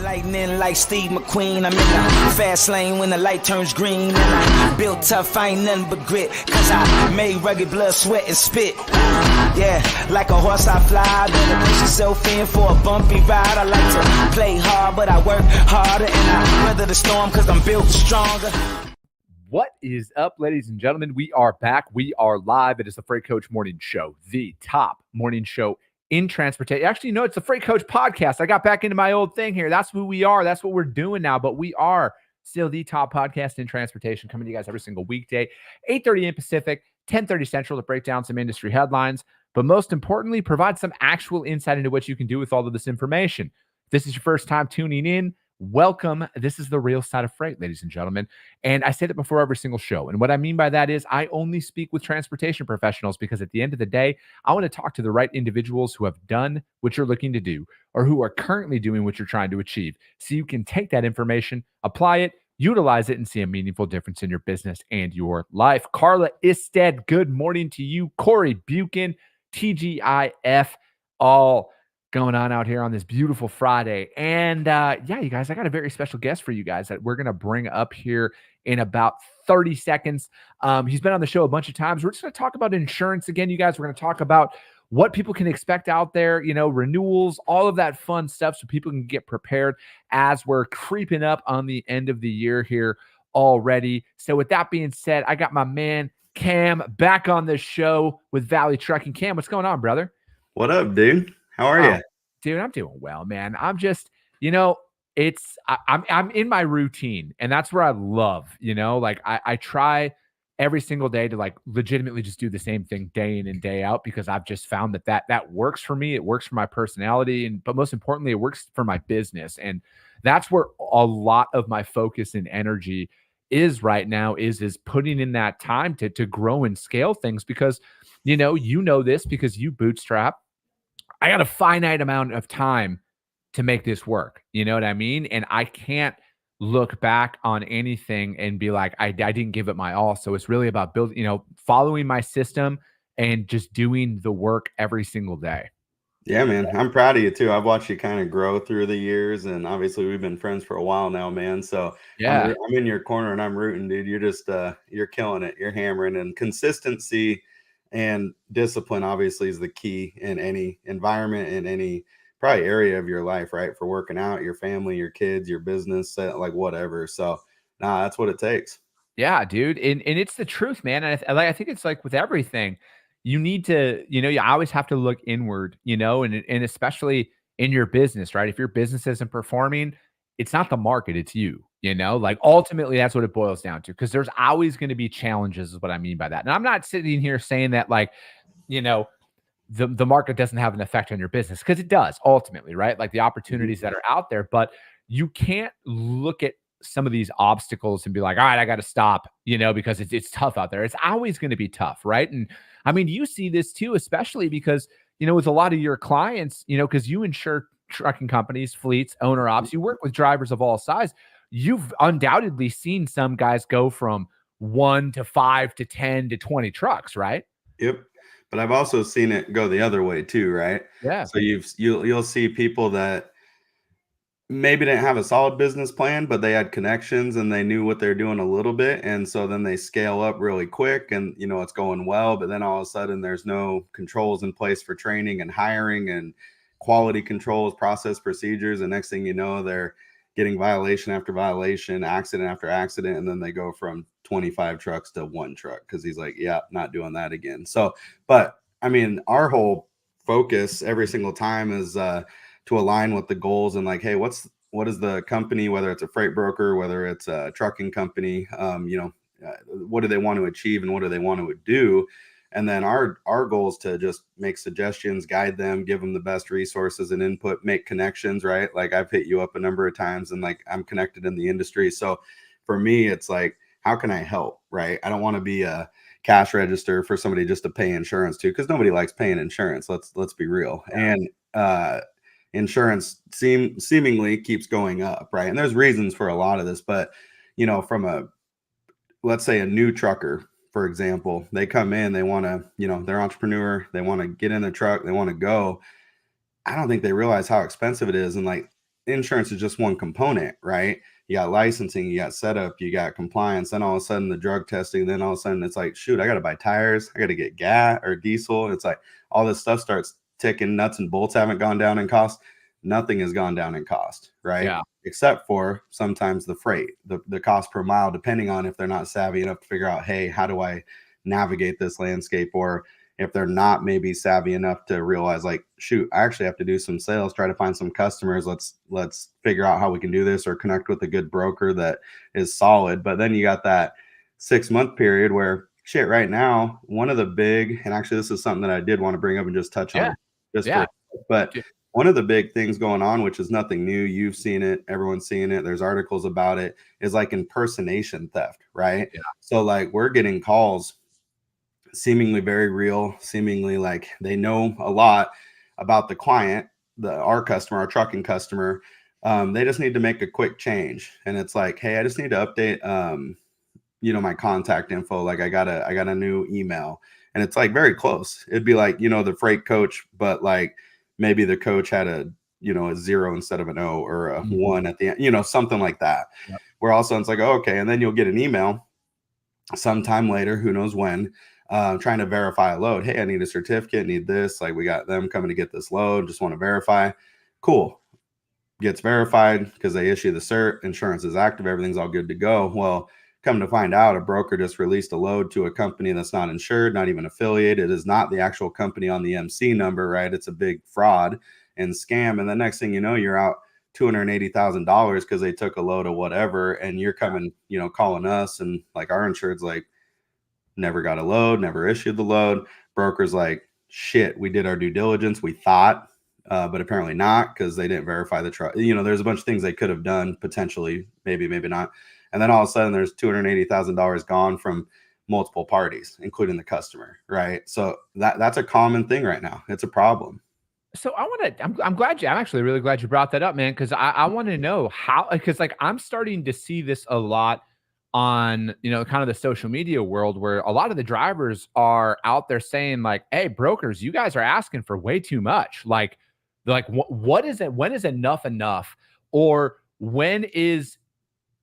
Lightning like Steve McQueen. I'm in the fast lane when the light turns green. And I built tough, I ain't nothing but grit. Cause I made rugged blood, sweat, and spit. Yeah, like a horse I fly. Better push yourself in for a bumpy ride. I like to play hard, but I work harder. And I weather the storm cause I'm built stronger. What is up, ladies and gentlemen? We are back. We are live. It is the Freight Coach Morning Show, the top morning show in transportation. Actually, no, it's the Freight Coach podcast. I got back into my old thing here. That's who we are. That's what we're doing now. But we are still the top podcast in transportation, coming to you guys every single weekday, 8:30 in Pacific, 10:30 Central, to break down some industry headlines. But most importantly, provide some actual insight into what you can do with all of this information. If this is your first time tuning in, welcome. This is the real side of freight, ladies and gentlemen. And I say that before every single show. And what I mean by that is I only speak with transportation professionals because at the end of the day, I want to talk to the right individuals who have done what you're looking to do or who are currently doing what you're trying to achieve. So you can take that information, apply it, utilize it, and see a meaningful difference in your business and your life. Carla Isted, good morning to you. Corey Buchan, TGIF, all going on out here on this beautiful Friday. And yeah, you guys, I got a very special guest for you guys that we're going to bring up here in about 30 seconds. He's been on the show a bunch of times. We're just going to talk about insurance again, you guys. We're going to talk about what people can expect out there, you know, renewals, all of that fun stuff so people can get prepared as we're creeping up on the end of the year here already. So with that being said, I got my man Cam back on the show with Valley Trucking. Cam, what's going on, brother? What up, dude? How are you? Dude, I'm doing well, man. I'm just, you know, I'm in my routine, and that's where I love, you know, like I try every single day to like legitimately just do the same thing day in and day out because I've just found that works for me. It works for my personality, but most importantly, it works for my business. And that's where a lot of my focus and energy is right now is putting in that time to grow and scale things because, you know this because you bootstrap. I got a finite amount of time to make this work. You know what I mean? And I can't look back on anything and be like, I didn't give it my all. So it's really about building, you know, following my system and just doing the work every single day. Yeah, man. I'm proud of you too. I've watched you kind of grow through the years, and obviously we've been friends for a while now, man. So yeah, I'm in your corner and I'm rooting, dude. You're just, you're killing it. You're hammering, and consistency and discipline obviously is the key in any environment, in any probably area of your life, right? For working out, your family, your kids, your business, like whatever. So that's what it takes. Yeah, dude. And it's the truth, man. And I think it's like with everything, you need to, you know, you always have to look inward, you know, and especially in your business, right? If your business isn't performing, it's not the market, it's you, you know, like ultimately that's what it boils down to. Cause there's always going to be challenges is what I mean by that. And I'm not sitting here saying that like, you know, the market doesn't have an effect on your business because it does ultimately, right? Like the opportunities that are out there, but you can't look at some of these obstacles and be like, all right, I got to stop, you know, because it's tough out there. It's always going to be tough. Right. And I mean, you see this too, especially because, you know, with a lot of your clients, you know, because you insure trucking companies, fleets, owner ops, you work with drivers of all size. You've undoubtedly seen some guys go from 1 to 5 to 10 to 20 trucks, right? Yep. But I've also seen it go the other way too, right? Yeah. So you'll see people that maybe didn't have a solid business plan, but they had connections and they knew what they're doing a little bit. And so then they scale up really quick and, you know, it's going well, but then all of a sudden there's no controls in place for training and hiring and quality controls, process procedures. And next thing you know, they're getting violation after violation, accident after accident. And then they go from 25 trucks to 1 truck because he's like, yeah, not doing that again. So, but I mean, our whole focus every single time is, to align with the goals and like, hey, what is the company, whether it's a freight broker, whether it's a trucking company, you know, what do they want to achieve and what do they want to do? And then our goal is to just make suggestions, guide them, give them the best resources and input, make connections, right? Like I've hit you up a number of times and like I'm connected in the industry. So for me, it's like, how can I help, right? I don't want to be a cash register for somebody just to pay insurance to, because nobody likes paying insurance. Let's be real. Yeah. And insurance seemingly keeps going up, right? And there's reasons for a lot of this, but you know, from let's say a new trucker, for example, they come in, they want to, you know, they're entrepreneur, they want to get in the truck, they want to go. I don't think they realize how expensive it is. And like insurance is just one component, right? You got licensing, you got setup, you got compliance, then all of a sudden the drug testing, then all of a sudden it's like, shoot, I got to buy tires, I got to get gas or diesel. It's like all this stuff starts ticking. Nuts and bolts haven't gone down in cost. Nothing has gone down in cost, right? Yeah. Except for sometimes the freight, the cost per mile, depending on if they're not savvy enough to figure out, hey, how do I navigate this landscape? Or if they're not maybe savvy enough to realize, like, shoot, I actually have to do some sales, try to find some customers. Let's figure out how we can do this, or connect with a good broker that is solid. But then you got that 6-month period where shit right now, one of the big, and actually this is something that I did want to bring up and just touch on just for, but one of the big things going on, which is nothing new, you've seen it, everyone's seeing it, there's articles about it, is like impersonation theft, right? Yeah. So like we're getting calls seemingly very real, seemingly like they know a lot about the client, our customer, our trucking customer. They just need to make a quick change. And it's like, hey, I just need to update, my contact info. Like I got a new email, and it's like very close. It'd be like, the freight coach, but like maybe the coach had a 0 instead of an O, or a 1 at the end, something like that. Yep. Where all of a sudden it's like, oh, okay. And then you'll get an email sometime later, who knows when, trying to verify a load. Hey, I need a certificate, need this. Like, we got them coming to get this load. Just want to verify. Cool. Gets verified because they issue the cert. Insurance is active. Everything's all good to go. Well, come to find out, a broker just released a load to a company that's not insured, not even affiliated. It is not the actual company on the MC number, right? It's a big fraud and scam. And the next thing you know, you're out $280,000 because they took a load of whatever, and you're coming, calling us, and like our insured's like, never got a load, never issued the load. Broker's like, shit, we did our due diligence, we thought, but apparently not, because they didn't verify the truck. There's a bunch of things they could have done potentially, maybe not. And then all of a sudden there's $280,000 gone from multiple parties, including the customer, right? So that's a common thing right now. It's a problem. So I'm actually really glad you brought that up, man, because I want to know how, because like I'm starting to see this a lot on, kind of the social media world, where a lot of the drivers are out there saying like, hey, brokers, you guys are asking for way too much. Like, they're like, what is it? When is enough? Or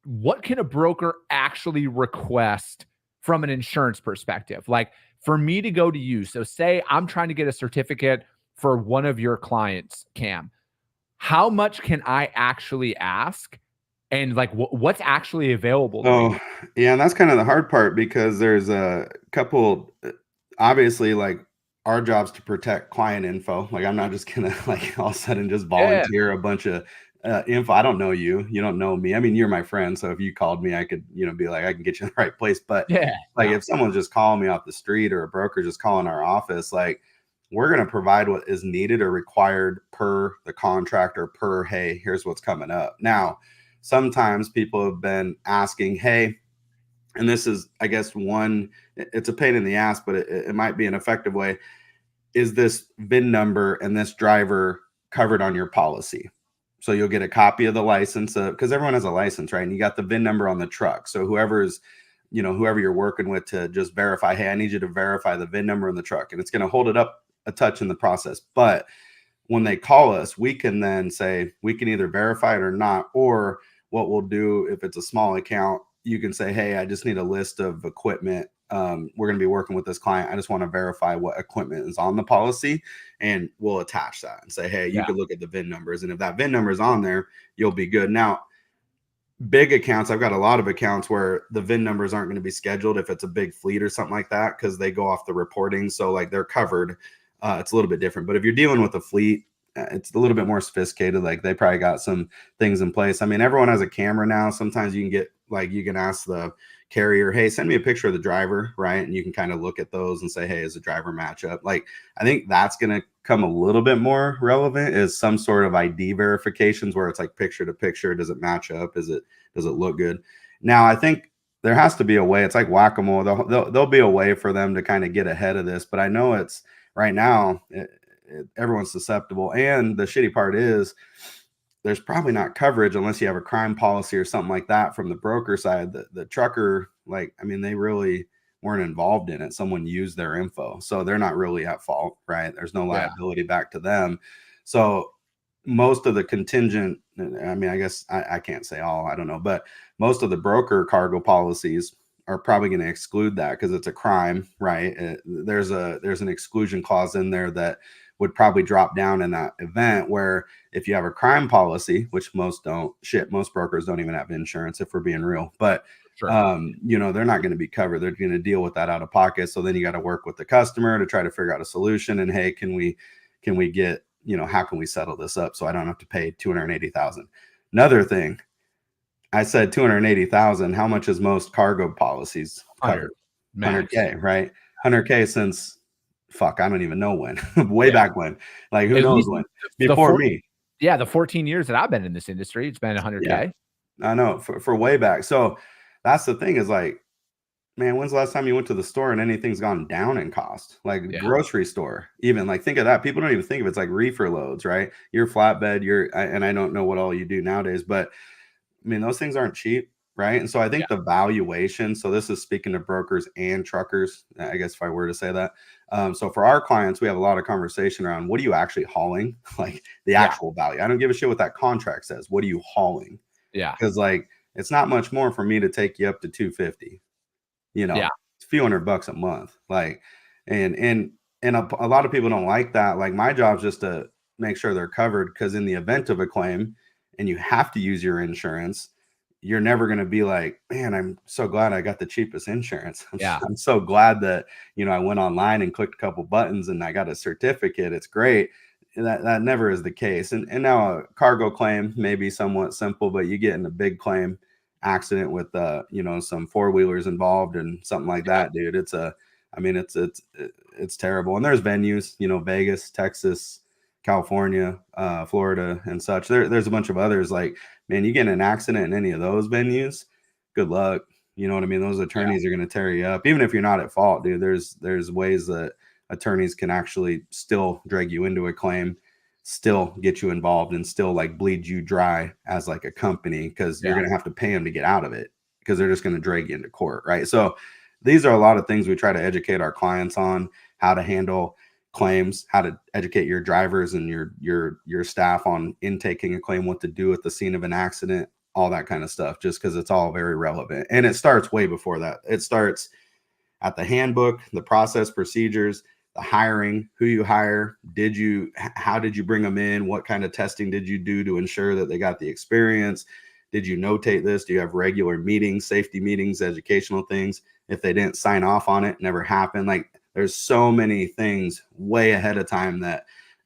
what can a broker actually request from an insurance perspective? Like, for me to go to you. So say I'm trying to get a certificate for one of your clients, Cam, how much can I actually ask? And like, what's actually available? Yeah. And that's kind of the hard part, because there's a couple, obviously, like our job's to protect client info. Like, I'm not just going to like all of a sudden just volunteer a bunch of info. I don't know you. You don't know me. I mean, you're my friend. So if you called me, I could, be like, I can get you in the right place. But if someone's just calling me off the street, or a broker just calling our office, like, we're going to provide what is needed or required per the contract, or per, hey, here's what's coming up. Now, sometimes people have been asking, hey, and this is, I guess, it's a pain in the ass, but it might be an effective way. Is this VIN number and this driver covered on your policy? So you'll get a copy of the license, because everyone has a license, right? And you got the VIN number on the truck. So whoever you're working with to just verify, hey, I need you to verify the VIN number in the truck. And it's going to hold it up a touch in the process. But when they call us, we can then say, we can either verify it or not. Or what we'll do, if it's a small account, you can say, hey, I just need a list of equipment. We're going to be working with this client. I just want to verify what equipment is on the policy, and we'll attach that and say, hey, you can look at the VIN numbers. And if that VIN number is on there, you'll be good. Now, big accounts, I've got a lot of accounts where the VIN numbers aren't going to be scheduled if it's a big fleet or something like that, because they go off the reporting. So like they're covered. It's a little bit different. But if you're dealing with a fleet, it's a little bit more sophisticated. Like, they probably got some things in place. I mean, everyone has a camera now. Sometimes you can ask the carrier, hey, send me a picture of the driver, right? And you can kind of look at those and say, hey, is the driver match up? Like, I think that's going to come a little bit more relevant, is some sort of ID verifications, where it's like picture to picture. Does it match up? Does it look good? Now, I think there has to be a way. It's like whack-a-mole. There'll be a way for them to kind of get ahead of this. But I know it's right now, everyone's susceptible. And the shitty part is, there's probably not coverage unless you have a crime policy or something like that from the broker side. The trucker, like, I mean, they really weren't involved in it. Someone used their info, so they're not really at fault, right? There's no liability back to them. So most of the contingent, I mean, I guess I can't say all, I don't know, but most of the broker cargo policies are probably going to exclude that because it's a crime, right? There's an exclusion clause in there that would probably drop down in that event, where if you have a crime policy, which most don't, most brokers don't even have insurance, if we're being real, but Sure. they're not going to be covered. They're going to deal with that out of pocket. So then you got to work with the customer to try to figure out a solution. And hey, can we get, how can we settle this up so I don't have to pay $280,000? Another thing, I said 280,000. How much is most cargo policies covered? 100K, right? 100K since I don't even know when. Way back when. Like, who knows when? Before me. Yeah, the 14 years that I've been in this industry, it's been 100K. Yeah, I know, for way back. So that's the thing, is like, man, when's the last time you went to the store and anything's gone down in cost? Like grocery store, even, like, think of that. People don't even think of it. It's like reefer loads, right? Your flatbed, and I don't know what all you do nowadays, but I mean, those things aren't cheap, right? And so I think the valuation, so this is speaking to brokers and truckers, I guess, if I were to say that. So for our clients, we have a lot of conversation around, what are you actually hauling? Like the actual value. I don't give a shit what that contract says. What are you hauling? Yeah. Because, like, it's not much more for me to take you up to 250. It's a few $100 a month. Like, and a lot of people don't like that. Like, my job's just to make sure they're covered, because in the event of a claim and you have to use your insurance, you're never going to be like, man, I'm so glad I got the cheapest insurance. I'm so glad that, I went online and clicked a couple buttons and I got a certificate. It's great. That never is the case. And now a cargo claim may be somewhat simple, but you get in a big claim accident with some four-wheelers involved and something like that, dude. It's terrible. And there's venues, Vegas, Texas, California, Florida, and such. There's a bunch of others. Like, man, you get in an accident in any of those venues, good luck. You know what I mean? Those attorneys are going to tear you up, even if you're not at fault, dude. There's ways that attorneys can actually still drag you into a claim, still get you involved, and still, like, bleed you dry as, like, a company, because you're going to have to pay them to get out of it, because they're just going to drag you into court, right? So these are a lot of things we try to educate our clients on, how to handle claims, how to educate your drivers and your staff on intaking a claim, what to do at the scene of an accident, all that kind of stuff, just because it's all very relevant. And it starts way before that. It starts at the handbook, the process, procedures, the hiring, who you hire, how did you bring them in? What kind of testing did you do to ensure that they got the experience? Did you notate this? Do you have regular meetings, safety meetings, educational things? If they didn't sign off on it, never happened. Like, there's so many things way ahead of time that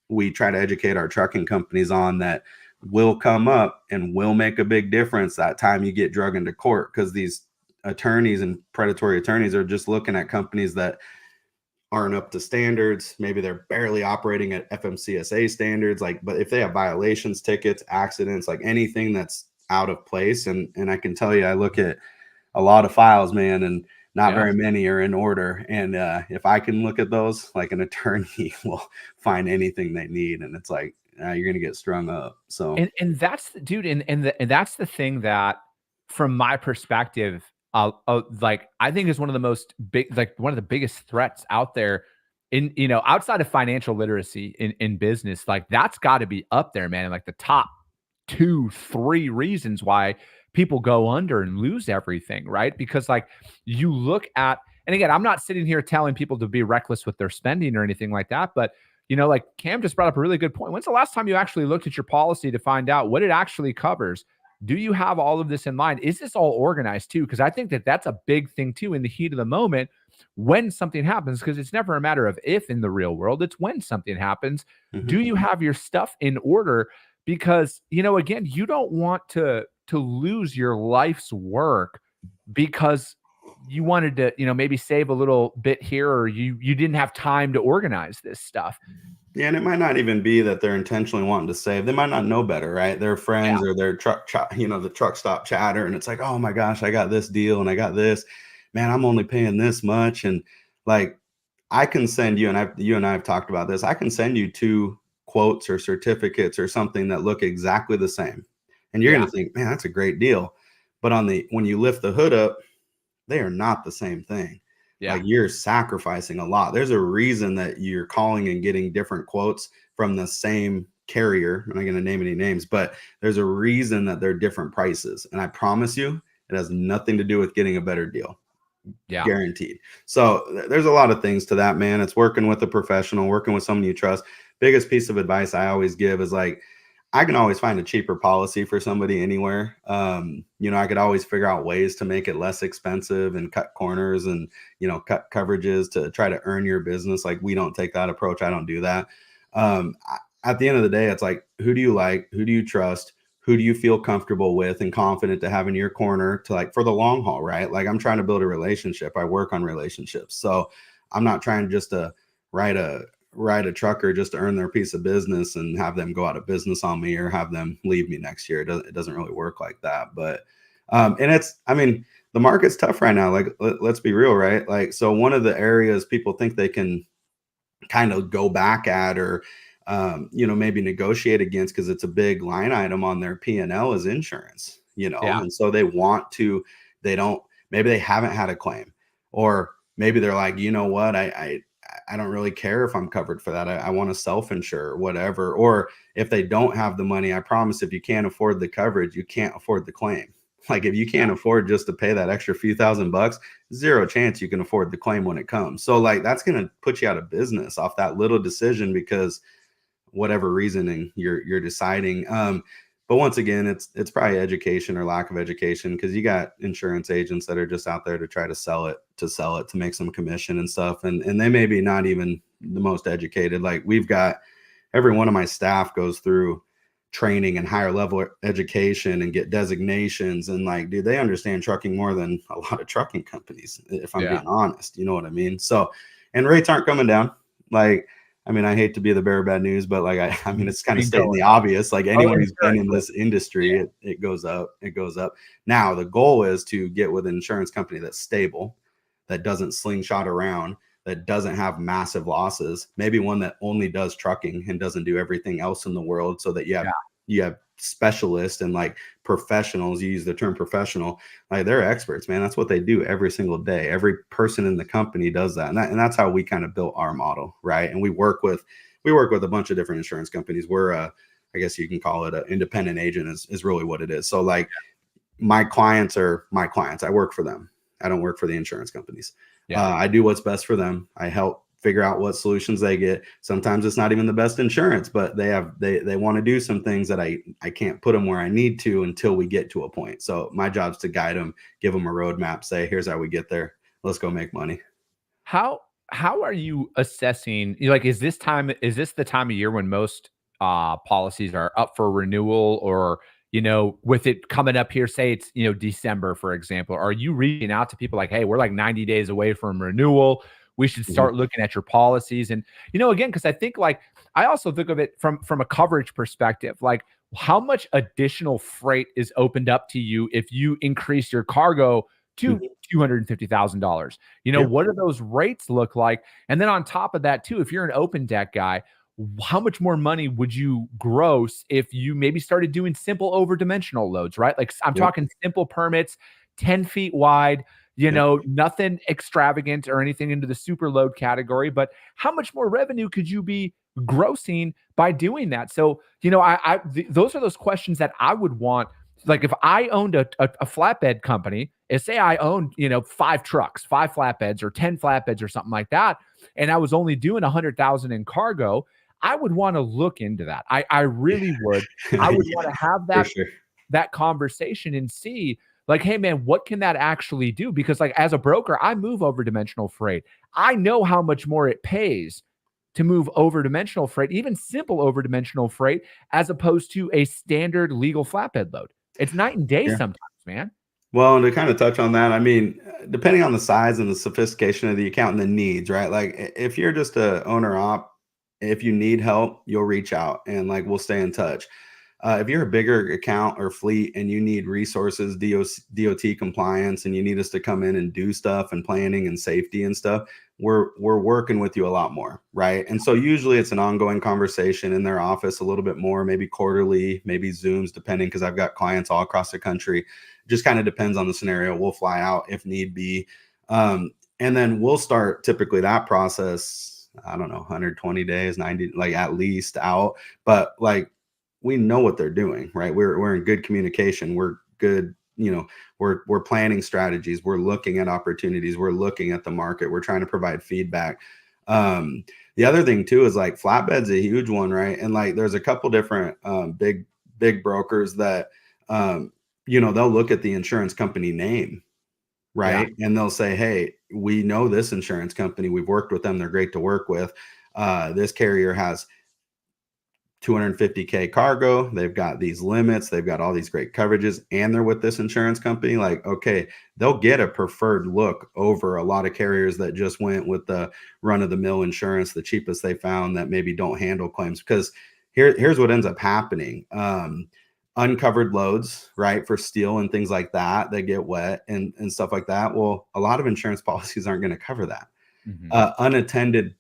we try to educate our trucking companies on, that will come up and will make a big difference that time you get drug into court, because these attorneys and predatory attorneys are just looking at companies that aren't up to standards. Maybe they're barely operating at FMCSA standards. Like, but if they have violations, tickets, accidents, like anything that's out of place, and I can tell you, I look at a lot of files, man, and not very many are in order. And if I can look at those, like, an attorney will find anything they need, and it's like, you're going to get strung up. So, and that's, dude, and that's the thing that, from my perspective, like, I think is one of the most big, like, one of the biggest threats out there in, outside of financial literacy in business. Like, that's got to be up there, man. Like, the top 2-3 reasons why people go under and lose everything, right? Because, like, you look at, and again, I'm not sitting here telling people to be reckless with their spending or anything like that, but, like Cam just brought up a really good point. When's the last time you actually looked at your policy to find out what it actually covers? Do you have all of this in line? Is this all organized too? Because I think that that's a big thing too, in the heat of the moment when something happens, because it's never a matter of if in the real world, it's when something happens. Do you have your stuff in order? Because, again, you don't want to lose your life's work because you wanted to, maybe save a little bit here, or you didn't have time to organize this stuff. Yeah, and it might not even be that they're intentionally wanting to save. They might not know better, right? Their friends or their the truck stop chatter, and it's like, oh my gosh, I got this deal and I got this. Man, I'm only paying this much. And, like, I can send you, and you and I have talked about this, I can send you 2 quotes or certificates or something that look exactly the same. And you're going to think, man, that's a great deal. But when you lift the hood up, they are not the same thing. Like, you're sacrificing a lot. There's a reason that you're calling and getting different quotes from the same carrier. I'm not going to name any names, but there's a reason that they're different prices. And I promise you, it has nothing to do with getting a better deal. Yeah. Guaranteed. So there's a lot of things to that, man. It's working with a professional, working with someone you trust. Biggest piece of advice I always give is like, I can always find a cheaper policy for somebody anywhere. I could always figure out ways to make it less expensive and cut corners and, cut coverages to try to earn your business. Like, we don't take that approach. I don't do that. At the end of the day, it's like, who do you like? Who do you trust? Who do you feel comfortable with and confident to have in your corner to, like, for the long haul, right? Like, I'm trying to build a relationship. I work on relationships. So I'm not trying just to ride a trucker just to earn their piece of business and have them go out of business on me or have them leave me next year. It doesn't really work like that. But, the market's tough right now. Like, let's be real, right? Like, so one of the areas people think they can kind of go back at or, maybe negotiate against, because it's a big line item on their P&L, is insurance, Yeah. and so maybe they haven't had a claim, or maybe they're like, you know what, I don't really care if I'm covered for that. I want to self-insure or whatever. Or if they don't have the money, I promise, if you can't afford the coverage, you can't afford the claim. Like, if you can't afford just to pay that extra few $1,000s, zero chance you can afford the claim when it comes. So, like, that's going to put you out of business off that little decision, because whatever reasoning you're deciding. But once again, it's probably education or lack of education, because you got insurance agents that are just out there to try to sell it to make some commission and stuff. And they may be not even the most educated. Like, we've got, every one of my staff goes through training and higher level education and get designations. And, like, dude, they understand trucking more than a lot of trucking companies, if I'm being honest. You know what I mean? So, and rates aren't coming down. Like, I hate to be the bearer of bad news, but like, it's kind of stating the obvious. Like, anyone who's been in this industry, it goes up. It goes up. Now, the goal is to get with an insurance company that's stable, that doesn't slingshot around, that doesn't have massive losses. Maybe one that only does trucking and doesn't do everything else in the world, so that you have specialists and, like, professionals. You use the term professional, like, they're experts, man. That's what they do every single day. Every person in the company does that. And that's how we kind of built our model, right? And we work with a bunch of different insurance companies. We're I guess you can call it an independent agent is really what it is. So, like, my clients are my clients. I work for them. I don't work for the insurance companies. I do what's best for them. I help figure out what solutions they get. Sometimes it's not even the best insurance, but they want to do some things that I can't put them where I need to until we get to a point. So my job is to guide them, give them a roadmap, say, here's how we get there. Let's go make money. How are you assessing, like, is this the time of year when most policies are up for renewal, or, with it coming up here, say it's, December, for example, are you reaching out to people like, hey, we're like 90 days away from renewal, we should start looking at your policies? And, again, because I think, like, I also think of it from a coverage perspective, like, how much additional freight is opened up to you if you increase your cargo to $250,000? What do those rates look like? And then on top of that too, if you're an open deck guy, how much more money would you gross if you maybe started doing simple over dimensional loads, right? Like, I'm talking simple permits, 10 feet wide, nothing extravagant or anything into the super load category, but how much more revenue could you be grossing by doing that? So, those are those questions that I would want. Like, if I owned a flatbed company, and say I owned, 5 trucks, 5 flatbeds or 10 flatbeds or something like that, and I was only doing 100,000 in cargo, I would want to look into that. I really would. I would want to have that conversation and see, like, hey man, what can that actually do? Because, like, as a broker, I move over dimensional freight. I know how much more it pays to move over dimensional freight, even simple over dimensional freight, as opposed to a standard legal flatbed load. It's night and day sometimes, man. Well, and to kind of touch on that, depending on the size and the sophistication of the account and the needs, right? Like, if you're just a owner op, if you need help, you'll reach out and, like, we'll stay in touch. If you're a bigger account or fleet and you need resources, DOT compliance, and you need us to come in and do stuff and planning and safety and stuff, we're working with you a lot more, right? And so usually it's an ongoing conversation in their office, a little bit more, maybe quarterly, maybe Zooms, depending, because I've got clients all across the country. Just kind of depends on the scenario. We'll fly out if need be. And then we'll start typically that process I don't know, 120 days, 90, like at least out. But like, we know what they're doing, right? We're in good communication. We're good, we're planning strategies. We're looking at opportunities. We're looking at the market. We're trying to provide feedback. The other thing too is like flatbed's a huge one, right? And like there's a couple different big brokers that they'll look at the insurance company name, right? Yeah. And they'll say, hey, we know this insurance company. We've worked with them. They're great to work with. This carrier has 250K cargo. They've got these limits. They've got all these great coverages, and they're with this insurance company. Like, okay, they'll get a preferred look over a lot of carriers that just went with the run of the mill insurance, the cheapest they found, that maybe don't handle claims. Because here's what ends up happening. Uncovered loads, right, for steel and things like that get wet and stuff like that. Well, a lot of insurance policies aren't going to cover that. Unattended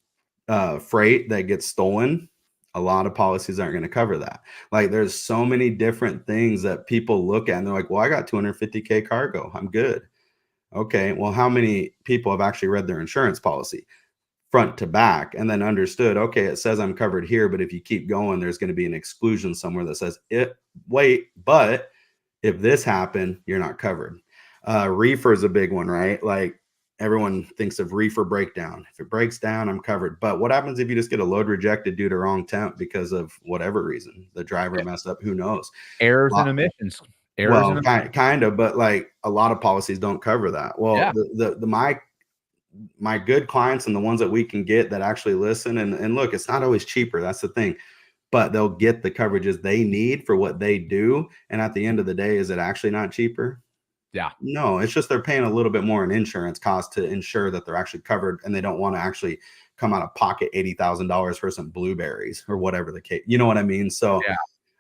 freight that gets stolen, a lot of policies aren't going to cover that. Like there's so many different things that people look at and they're like, well, I got 250K cargo, I'm good. Okay, well, how many people have actually read their insurance policy front to back and then understood, okay, it says I'm covered here, but if you keep going, there's going to be an exclusion somewhere that says but if this happened, you're not covered. Reefer is a big one, right? Like everyone thinks of reefer breakdown. If it breaks down, I'm covered. But what happens if you just get a load rejected due to wrong temp because of whatever reason? The driver messed up, who knows? Errors and omissions. Kind of, but like a lot of policies don't cover that. Well, my good clients and the ones that we can get that actually listen and look, it's not always cheaper. That's the thing. But they'll get the coverages they need for what they do. And at the end of the day, is it actually not cheaper? Yeah. No, it's just they're paying a little bit more in insurance cost to ensure that they're actually covered, and they don't want to actually come out of pocket $80,000 for some blueberries or whatever the case. You know what I mean? So,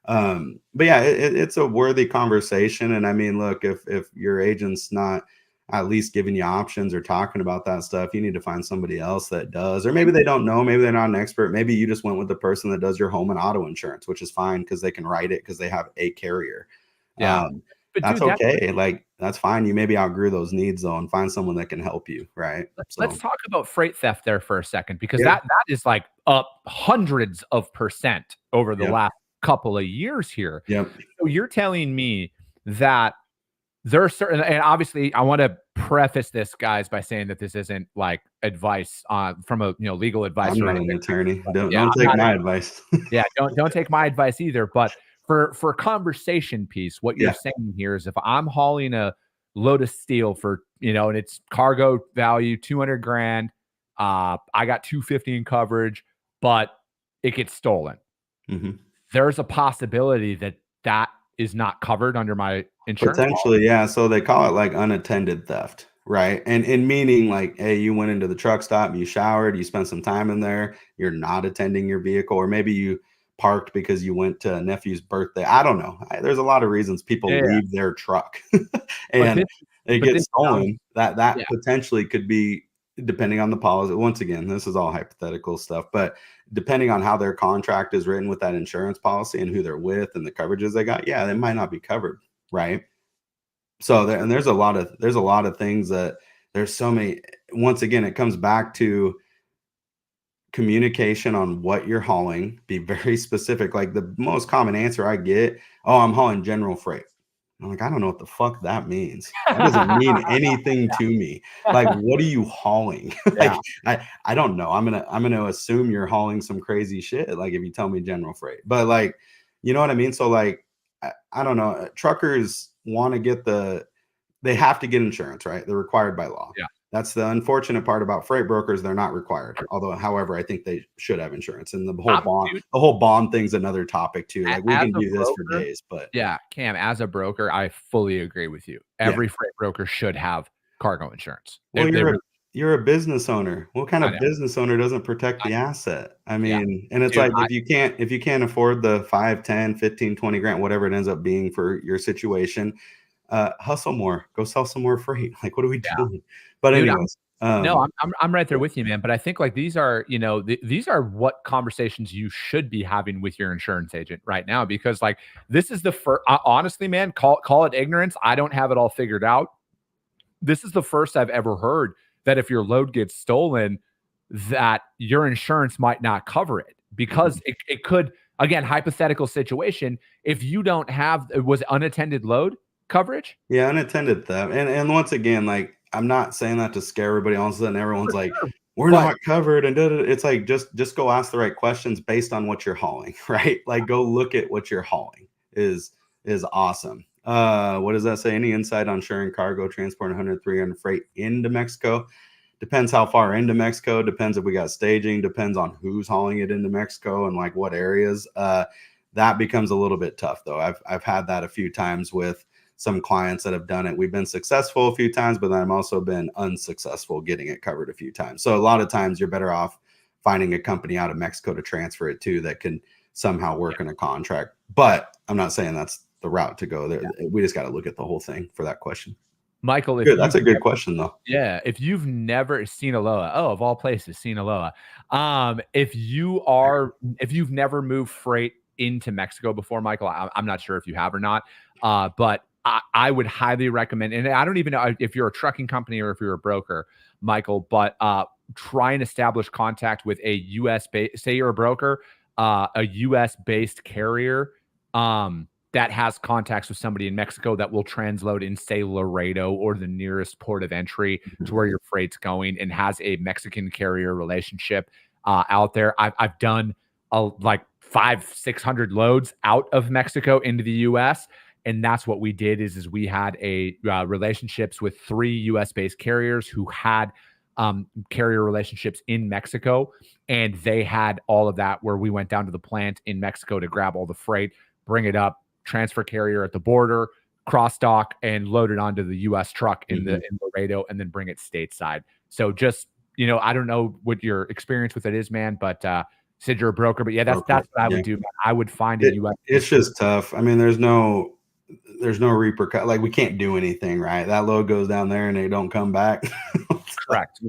but yeah, it's a worthy conversation. And I mean, look, if your agent's not at least giving you options or talking about that stuff, you need to find somebody else that does. Or maybe they don't know, maybe they're not an expert. Maybe you just went with the person that does your home and auto insurance, which is fine because they can write it because they have a carrier. But that's dude, okay. Like that's fine. You maybe outgrew those needs though, and find someone that can help you. Right. Let's talk about freight theft there for a second, because that is like up hundreds of percent over the last couple of years here. Yep. So you're telling me that there are certain, and obviously I want to preface this, guys, by saying that this isn't like advice from a legal advice. I'm not an attorney. Don't take my advice. Don't take my advice either. But for conversation piece, what you're saying here is if I'm hauling a load of steel for and it's cargo value $200,000, I got $250 in coverage, but it gets stolen. There's a possibility that is not covered under my insurance potentially policy. So they call it like unattended theft, right? And meaning like, hey, you went into the truck stop, you showered, you spent some time in there, you're not attending your vehicle, or maybe you parked because you went to a nephew's birthday. I don't know. There's a lot of reasons people leave their truck and it gets stolen. That potentially could be, depending on the policy. Once again, this is all hypothetical stuff, but depending on how their contract is written with that insurance policy and who they're with and the coverages they got, they might not be covered, right? So there's a lot of things that there's so many. Once again, it comes back to communication on what you're hauling. Be very specific. Like the most common answer I get, oh, I'm hauling general freight. I'm like, I don't know what the fuck that means. That doesn't mean anything to me. Like, what are you hauling? Like, I don't know. I'm gonna assume you're hauling some crazy shit. Like if you tell me general freight, but like, you know what I mean? So like, I don't know. Truckers want to get they have to get insurance, right? They're required by law. Yeah. That's the unfortunate part about freight brokers. They're not required. Although, however, I think they should have insurance. And the whole bond thing's another topic too. Like we can do this for days, but Cam, as a broker, I fully agree with you. Every freight broker should have cargo insurance. Well, you're a business owner. What kind of business owner doesn't protect the asset? I mean, and it's like if you can't afford the 5, 10, 15, 20 grand, whatever it ends up being for your situation, hustle more, go sell some more freight. Like, what are we doing? But anyways, no, I'm right there with you, man. But I think like these are, these are what conversations you should be having with your insurance agent right now, because like this is the first, honestly, man, call it ignorance. I don't have it all figured out. This is the first I've ever heard that if your load gets stolen, that your insurance might not cover it because it could, again, hypothetical situation, if you don't have, it was unattended load coverage. Yeah, unattended theft. And once again, like I'm not saying that to scare everybody. All of a sudden, everyone's like, "We're But not covered," and it's like just go ask the right questions based on what you're hauling, right? Like go look at what you're hauling is awesome. What does that say? Any insight on sharing cargo, transporting 100, 300 freight into Mexico? Depends how far into Mexico. Depends if we got staging. Depends on who's hauling it into Mexico and like what areas. That becomes a little bit tough though. I've had that a few times with some clients that have done it. We've been successful a few times, but then I've also been unsuccessful getting it covered a few times. So a lot of times you're better off finding a company out of Mexico to transfer it to that can somehow work in a contract. But I'm not saying that's the route to go there. We just got to look at the whole thing for that question. Michael, if Good. That's a good question though. Yeah, if you've never seen Sinaloa, of all places, Sinaloa. If you've never moved freight into Mexico before, Michael, I'm not sure if you have or not, but I would highly recommend, and I don't even know if you're a trucking company or if you're a broker, Michael, but try and establish contact with a U.S. based, say you're a broker, a U.S. based carrier that has contacts with somebody in Mexico that will transload in, say, Laredo or the nearest port of entry to where your freight's going, and has a Mexican carrier relationship out there. I've done like 500-600 loads out of Mexico into the U.S., and that's what we did is we had a relationships with 3 U.S. based carriers who had carrier relationships in Mexico, and they had all of that where we went down to the plant in Mexico to grab all the freight, bring it up, transfer carrier at the border, cross dock, and load it onto the U.S. truck in Laredo, and then bring it stateside. So just, I don't know what your experience with it is, man, but said you're a broker, but yeah, that's what I would do, man. I would find a U.S. It's just tough. I mean, there's no repercussion. Like we can't do anything, right? That load goes down there and they don't come back. Correct.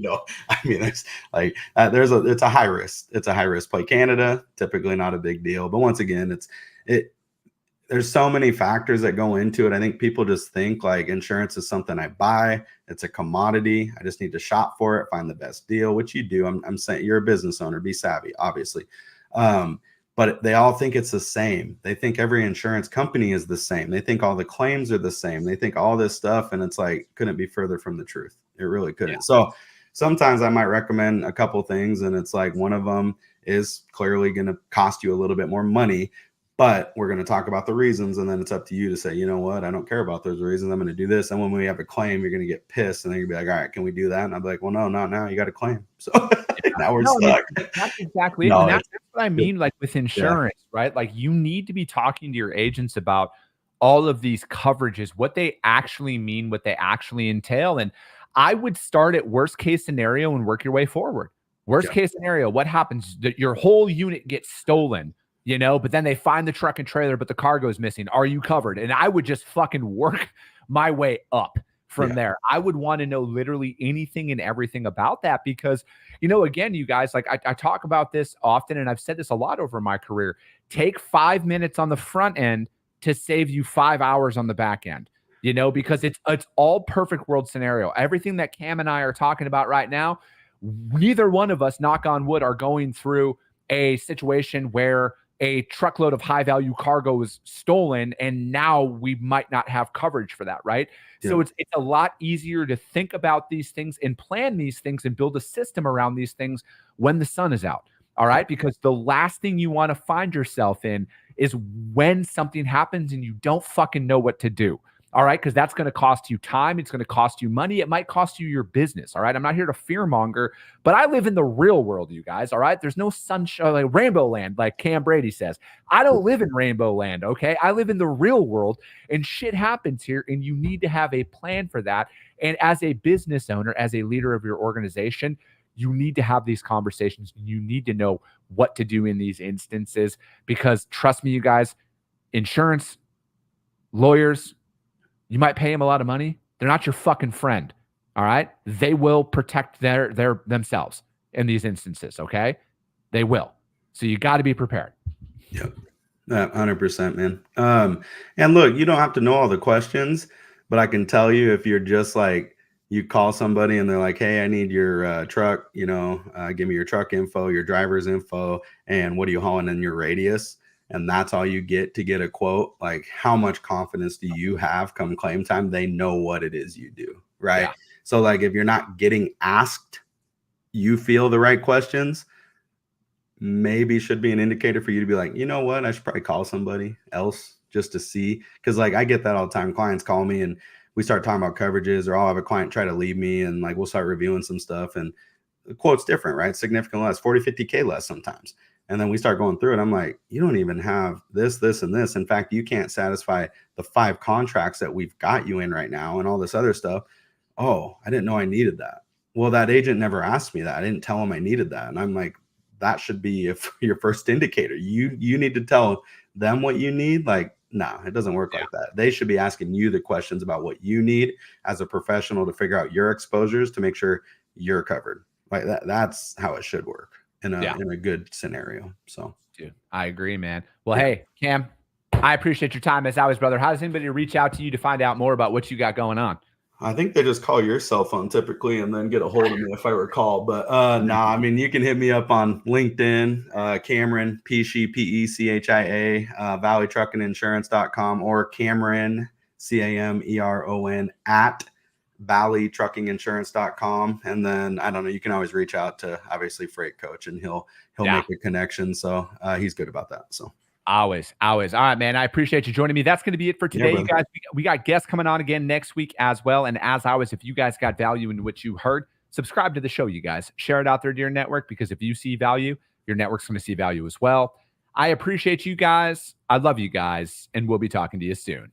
I mean, it's like it's a high risk. It's a high risk play. Canada, typically not a big deal, but once again, there's so many factors that go into it. I think people just think like insurance is something I buy. It's a commodity. I just need to shop for it, find the best deal, which you do. I'm saying you're a business owner, be savvy, obviously. But they all think it's the same. They think every insurance company is the same. They think all the claims are the same. They think all this stuff, and it's like, couldn't be further from the truth. It really couldn't. Yeah. So sometimes I might recommend a couple things, and it's like one of them is clearly going to cost you a little bit more money, but we're going to talk about the reasons, and then it's up to you to say, you know what, I don't care about those reasons. I'm going to do this. And when we have a claim, you're going to get pissed, and then you'll be like, all right, can we do that? And I'll be like, well, no, not now. You got a claim. So now we're stuck. That's exactly it. And that's what I mean, like with insurance, right? Like you need to be talking to your agents about all of these coverages, what they actually mean, what they actually entail. And I would start at worst case scenario and work your way forward. Worst case scenario, what happens? That your whole unit gets stolen, but then they find the truck and trailer, but the cargo is missing. Are you covered? And I would just fucking work my way up from there. I would want to know literally anything and everything about that because, again, you guys, like I talk about this often, and I've said this a lot over my career. Take 5 minutes on the front end to save you 5 hours on the back end, because it's all perfect world scenario. Everything that Cam and I are talking about right now, neither one of us, knock on wood, are going through a situation where a truckload of high value cargo is stolen and now we might not have coverage for that, right? Yeah. So it's a lot easier to think about these things and plan these things and build a system around these things when the sun is out. All right. Because the last thing you want to find yourself in is when something happens and you don't fucking know what to do. All right. Because that's going to cost you time. It's going to cost you money. It might cost you your business. All right. I'm not here to fearmonger, but I live in the real world, you guys. All right. There's no sunshine, like Rainbow Land, like Cam Brady says. I don't live in Rainbow Land. Okay. I live in the real world and shit happens here. And you need to have a plan for that. And as a business owner, as a leader of your organization, you need to have these conversations. You need to know what to do in these instances because trust me, you guys, insurance, lawyers, you might pay them a lot of money. They're not your fucking friend. All right. They will protect their themselves in these instances. Okay. They will. So you got to be prepared. Yep. 100%, man. And look, you don't have to know all the questions, but I can tell you if you're just like you call somebody and they're like, hey, I need your truck, give me your truck info, your driver's info, and what are you hauling in your radius? And that's all you get to get a quote. Like, how much confidence do you have come claim time? They know what it is you do, right? Yeah. So like, if you're not getting asked, you feel the right questions, maybe should be an indicator for you to be like, you know what, I should probably call somebody else just to see. Because like, I get that all the time. Clients call me and we start talking about coverages, or I'll have a client try to leave me and like we'll start reviewing some stuff and the quote's different, right? Significantly less, 40, 50K less sometimes. And then we start going through it. I'm like, you don't even have this, this, and this. In fact, you can't satisfy the 5 contracts that we've got you in right now and all this other stuff. Oh, I didn't know I needed that. Well, that agent never asked me that. I didn't tell him I needed that. And I'm like, that should be your first indicator. You need to tell them what you need. Like, no, it doesn't work like that. They should be asking you the questions about what you need as a professional to figure out your exposures to make sure you're covered. Like that's how it should work in a good scenario. So, dude, I agree, man. Well, hey, Cam, I appreciate your time as always, brother. How does anybody reach out to you to find out more about what you got going on? I think they just call your cell phone typically and then get a hold of me if I recall. But I mean, you can hit me up on LinkedIn, Cameron Pechia, Pechia, valleytruckinginsurance.com, or Cameron, Cameron at valleytruckinginsurance.com. And then I don't know, you can always reach out to obviously Freight Coach and he'll make a connection. So he's good about that. So always. All right, man. I appreciate you joining me. That's going to be it for today, you guys. We got guests coming on again next week as well. And as always, if you guys got value in what you heard, subscribe to the show, you guys. Share it out there to your network, because if you see value, your network's going to see value as well. I appreciate you guys. I love you guys, and we'll be talking to you soon.